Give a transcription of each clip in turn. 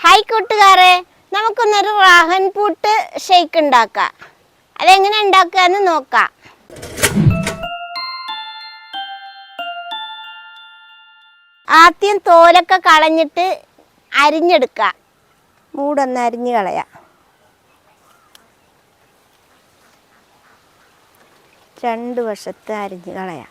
Hi കൂട്ടുകാരെ, നമുക്കൊന്നൊരു റാഹൻ പൂട്ട് shake ഉണ്ടാക്കാം. അതെങ്ങനെ ഉണ്ടാക്കാന്ന് നോക്കാം. ആദ്യം തോലൊക്കെ കളഞ്ഞിട്ട് അരിഞ്ഞെടുക്കുക. മൂടൊന്ന് അരിഞ്ഞ് കളയാം. രണ്ട് വശത്ത് അരിഞ്ഞ് കളയാം.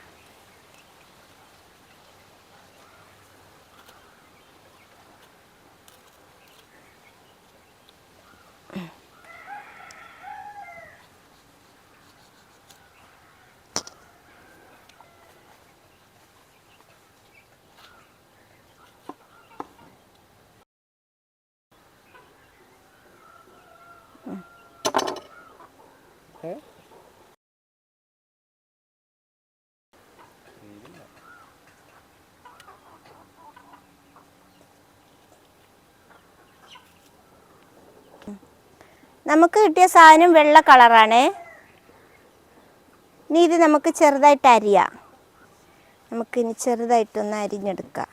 നമുക്ക് കിട്ടിയ സാധനം വെള്ള കളറാണ്. ഇനി ഇത് നമുക്ക് ചെറുതായിട്ട് അരിയാം. നമുക്കിനി ചെറുതായിട്ടൊന്ന് അരിഞ്ഞെടുക്കാം.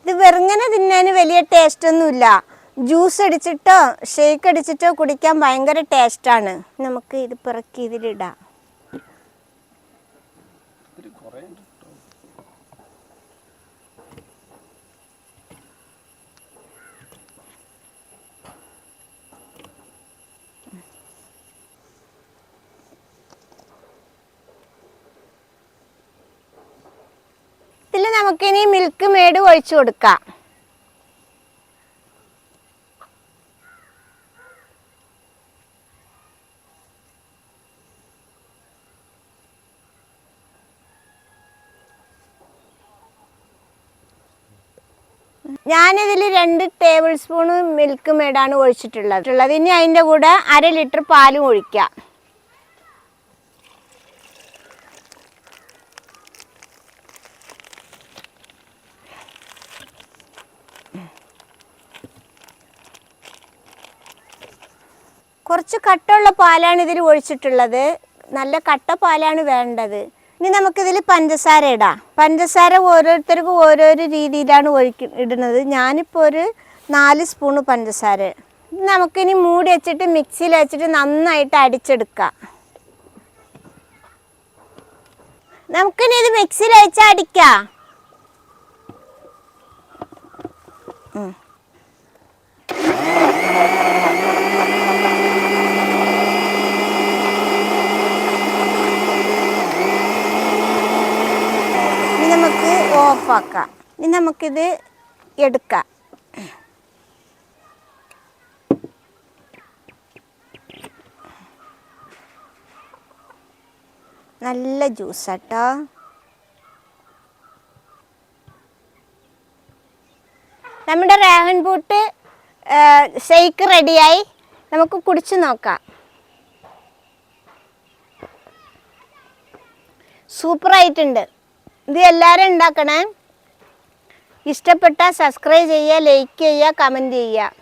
ഇത് വെറുങ്ങനെ തിന്നാൻ വലിയ ടേസ്റ്റൊന്നുമില്ല. ജ്യൂസ് അടിച്ചിട്ടോ ഷേക്ക് അടിച്ചിട്ടോ കുടിക്കാൻ ഭയങ്കര ടേസ്റ്റാണ്. നമുക്ക് ഇത് പിറക്കി ഇതിലിടാം. ഇതിൽ നമുക്കിനി മിൽക്ക് മേഡ് ഒഴിച്ചു കൊടുക്കാം. ഞാനിതിൽ 2 ടേബിൾ സ്പൂൺ മിൽക്ക് മേഡാണ് ഒഴിച്ചിട്ടുള്ളത്. ഇനി അതിൻ്റെ കൂടെ 1/2 ലിറ്റർ പാലും ഒഴിക്കാം. കുറച്ച് കട്ടയുള്ള പാലാണ് ഇതിൽ ഒഴിച്ചിട്ടുള്ളത്. നല്ല കട്ട പാലാണ് വേണ്ടത്. ഇനി നമുക്കിതിൽ പഞ്ചസാര ഇടാം. പഞ്ചസാര ഓരോരുത്തർക്കും ഓരോരോ രീതിയിലാണ് ഇടുന്നത്. ഞാനിപ്പോൾ ഒരു 4 സ്പൂണ് പഞ്ചസാര. നമുക്കിനി മൂടി വെച്ചിട്ട് മിക്സിയിൽ വെച്ചിട്ട് നന്നായിട്ട് അടിച്ചെടുക്കാം. നമുക്കിനി ഇത് മിക്സിയിൽ വെച്ച് അടിക്കാം. നമുക്ക് ഓഫാക്കാം. ഇനി നമുക്കിത് എടുക്കാം. നല്ല ജ്യൂസാട്ടോ. നമ്മുടെ റാഹൻ പൂട്ട് ഷേക്ക് റെഡിയായി. നമുക്ക് കുടിച്ചു നോക്കാം. സൂപ്പറായിട്ടുണ്ട്. ഇത് എല്ലാവരും ഉണ്ടാക്കണേ. ഇഷ്ടപ്പെട്ടാൽ സബ്സ്ക്രൈബ് ചെയ്യുക, ലൈക്ക് ചെയ്യുക, കമൻറ്റ് ചെയ്യുക.